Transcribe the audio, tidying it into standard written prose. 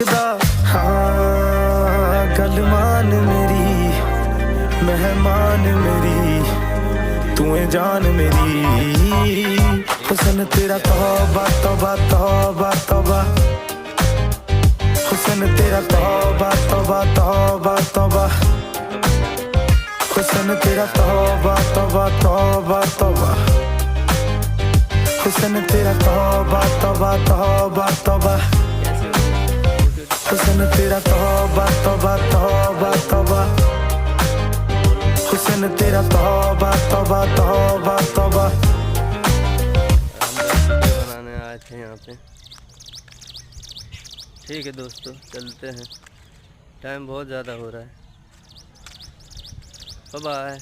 हाँ गल मान मेरी मेहमान मेरी तू है जान मेरी हुसन तेरा तौबा तौबा तौबा तौबा हुसन तेरा तौबा तौबा तौबा तौबा हुसन तेरा तौबा तौबा तौबा तौबा हुसन तेरा तौबा तौबा तौबा तौबा हुसन तेरा तौबा तौबा तौबा तौबा हुसन तेरा तौबा तौबा तौबा तौबा। बनाने आए थे यहाँ पे। ठीक है दोस्तों, चलते हैं, टाइम बहुत ज़्यादा हो रहा है। Bye bye.